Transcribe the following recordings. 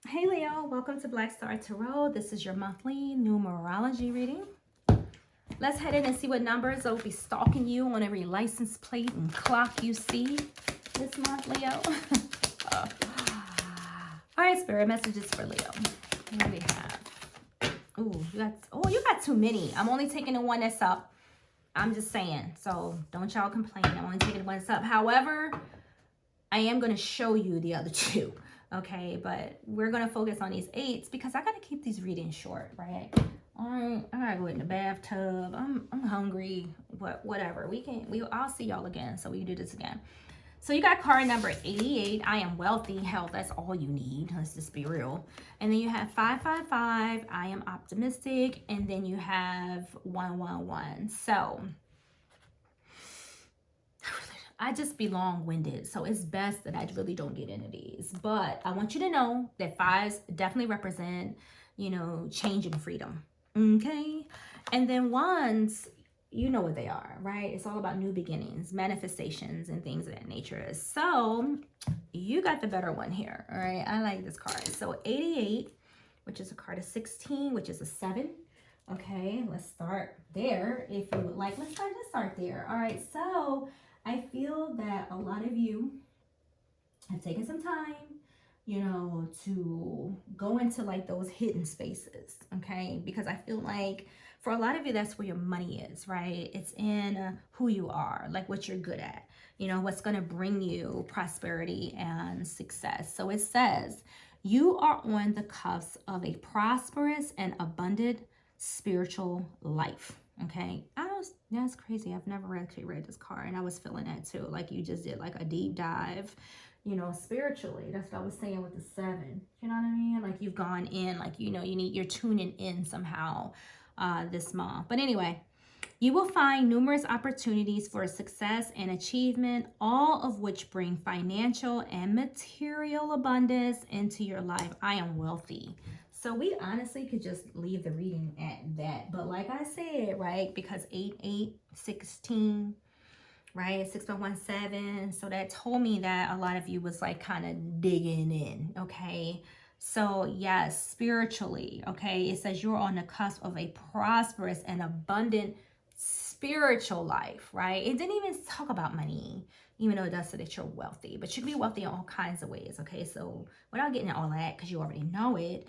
Hey Leo, welcome to Black Star Tarot. This is your monthly numerology reading. Let's head in and see what numbers will be stalking you on every license plate and clock you see this month, Leo. All right, spirit messages for Leo. What do we have? You got too many. I'm only taking the one that's up. I'm just saying. So don't y'all complain. I'm only taking the one that's up. However, I am going to show you the other two. Okay, but we're gonna focus on these eights because I gotta keep these readings short, right? All right, I gotta go in the bathtub. I'm hungry. Whatever. I'll see y'all again. So we can do this again. So you got card number 88. I am wealthy. Hell, that's all you need. Let's just be real. And then you have 555. I am optimistic. And then you have 111. So I just be long-winded, so it's best that I really don't get into these. But I want you to know that fives definitely represent, change and freedom. Okay? And then ones, you know what they are, right? It's all about new beginnings, manifestations, and things of that nature. So you got the better one here, all right? I like this card. So 88, which is a card of 16, which is a 7. Okay, let's start there if you would like. Let's start there. All right, so I feel that a lot of you have taken some time, to go into like those hidden spaces, okay? Because I feel like for a lot of you, that's where your money is, right? It's in who you are, like what you're good at, what's going to bring you prosperity and success. So it says, you are on the cusp of a prosperous and abundant spiritual life. Okay, that's crazy. I've never actually read this card, and I was feeling that too. Like you just did like a deep dive, spiritually. That's what I was saying with the 7. You know what I mean? Like you've gone in, like you're tuning in somehow this month. But anyway, you will find numerous opportunities for success and achievement, all of which bring financial and material abundance into your life. I am wealthy. So we honestly could just leave the reading at that. But like I said, right, because 8, 8, 16, right, 6.17. So that told me that a lot of you was like kind of digging in, okay? So yes, spiritually, okay, it says you're on the cusp of a prosperous and abundant spiritual life, right? It didn't even talk about money, even though it does say that you're wealthy, but you can be wealthy in all kinds of ways, okay? So without getting into all that, because you already know it,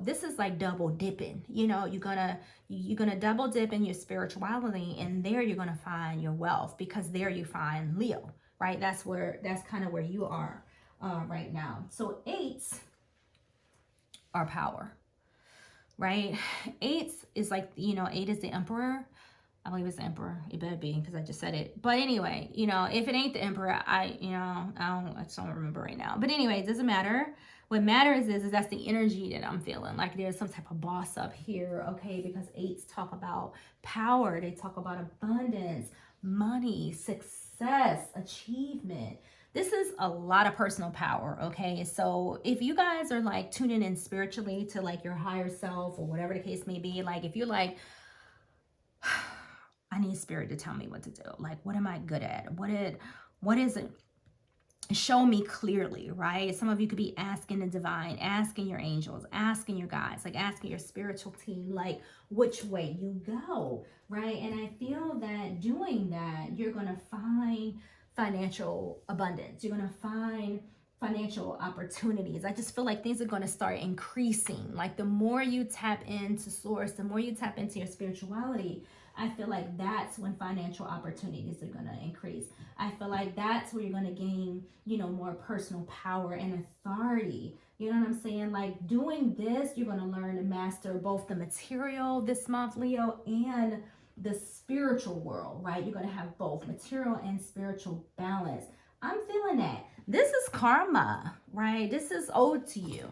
this is like double dipping. You're gonna double dip in your spirituality, and there you're gonna find your wealth, because there you find Leo, right? That's kind of where you are right now. So 8s are power, right? 8s is like, 8 is the emperor. I believe it's the emperor. It better be, because I just said it. But anyway, if it ain't the emperor, I just don't remember right now. But anyway, it doesn't matter. What matters is that's the energy that I'm feeling. Like there's some type of boss up here, okay? Because 8s talk about power. They talk about abundance, money, success, achievement. This is a lot of personal power, okay? So if you guys are like tuning in spiritually to like your higher self or whatever the case may be, like if you're like, I need spirit to tell me what to do. Like, what am I good at? What is it? Show me clearly, right? Some of you could be asking the divine, asking your angels, asking your guides, like asking your spiritual team, like which way you go, right? And I feel that doing that, you're going to find financial abundance. You're going to find financial opportunities. I just feel like things are going to start increasing. Like the more you tap into source, the more you tap into your spirituality, I feel like that's when financial opportunities are going to increase. I feel like that's where you're going to gain, more personal power and authority. You know what I'm saying? Like doing this, you're going to learn to master both the material this month, Leo, and the spiritual world, right? You're going to have both material and spiritual balance. I'm feeling that. This is karma, right? This is owed to you.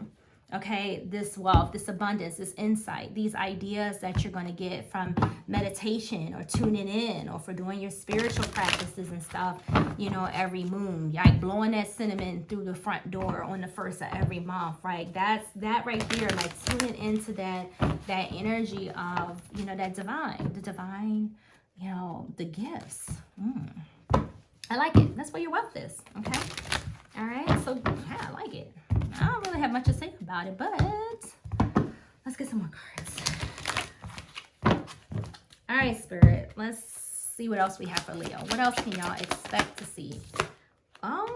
Okay, this wealth, this abundance, this insight, these ideas that you're going to get from meditation or tuning in or for doing your spiritual practices and stuff, every moon, like blowing that cinnamon through the front door on the first of every month, right? That right there, like tuning into that energy of, that the divine, the gifts. I like it. That's where your wealth is, okay? All right, so yeah, I like it. I don't really have have much to say about it, but let's get some more cards. All right, Spirit, let's see what else we have for Leo. What else can y'all expect to see? Oh,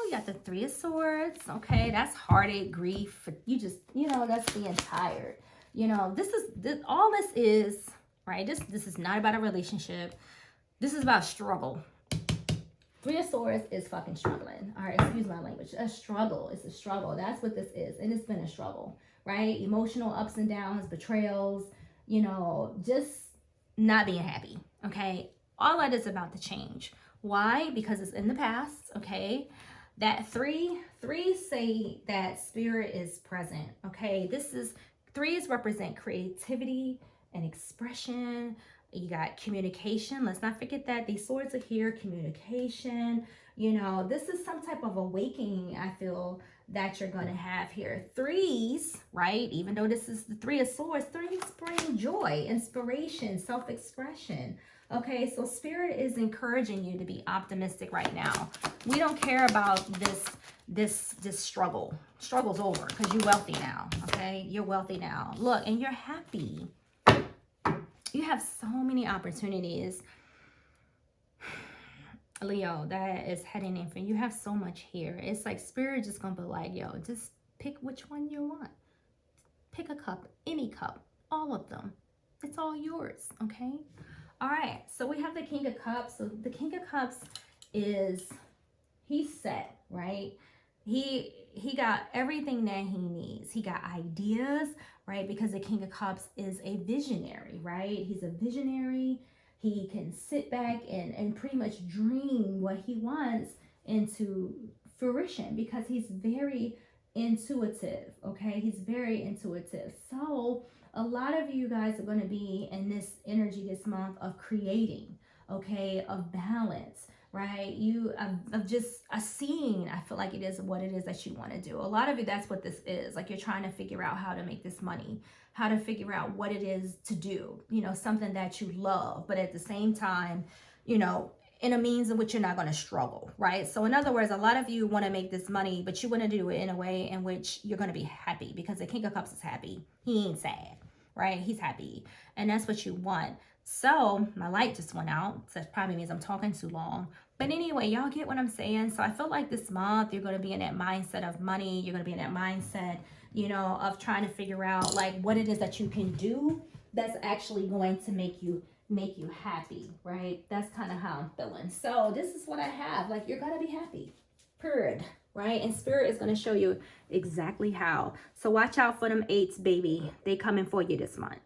you got the Three of Swords. Okay, that's heartache, grief. You just, that's being tired. All this is, right? This is not about a relationship. This is about struggle. Three of Swords is fucking struggling. All right, excuse my language. A struggle. It's a struggle. That's what this is. And it's been a struggle, right? Emotional ups and downs, betrayals, just not being happy, okay? All that is about to change. Why? Because it's in the past, okay? That threes say that Spirit is present, okay? Threes represent creativity and expression. You got communication. Let's not forget that. These swords are here. Communication. This is some type of awakening, I feel, that you're going to have here. Threes, right? Even though this is the Three of Swords, threes bring joy, inspiration, self-expression. Okay, so Spirit is encouraging you to be optimistic right now. We don't care about this struggle. Struggle's over because you're wealthy now, okay? You're wealthy now. Look, and you're happy. You have so many opportunities, Leo, that is heading in for you. You have so much here. It's like Spirit just gonna be like, yo, just pick which one you want. Pick a cup, any cup, all of them. It's all yours, okay? All right, so we have the King of Cups. So the King of Cups he's set, right? He got everything that he needs. He got ideas, right? Because the King of Cups is a visionary, right? He's a visionary. He can sit back and pretty much dream what he wants into fruition because he's very intuitive, okay? He's very intuitive. So a lot of you guys are going to be in this energy this month of creating, okay, of balance, right? A scene, I feel like it is what it is that you want to do. A lot of you, that's what this is. Like you're trying to figure out how to make this money, how to figure out what it is to do, something that you love, but at the same time, in a means in which you're not going to struggle, right? So in other words, a lot of you want to make this money, but you want to do it in a way in which you're going to be happy because the King of Cups is happy. He ain't sad, right? He's happy. And that's what you want. So my light just went out. So that probably means I'm talking too long. But anyway, y'all get what I'm saying? So I feel like this month, you're going to be in that mindset of money. You're going to be in that mindset, of trying to figure out like what it is that you can do that's actually going to make you happy, right? That's kind of how I'm feeling. So this is what I have. Like you're going to be happy, period, right? And Spirit is going to show you exactly how. So watch out for them 8s, baby. They coming for you this month.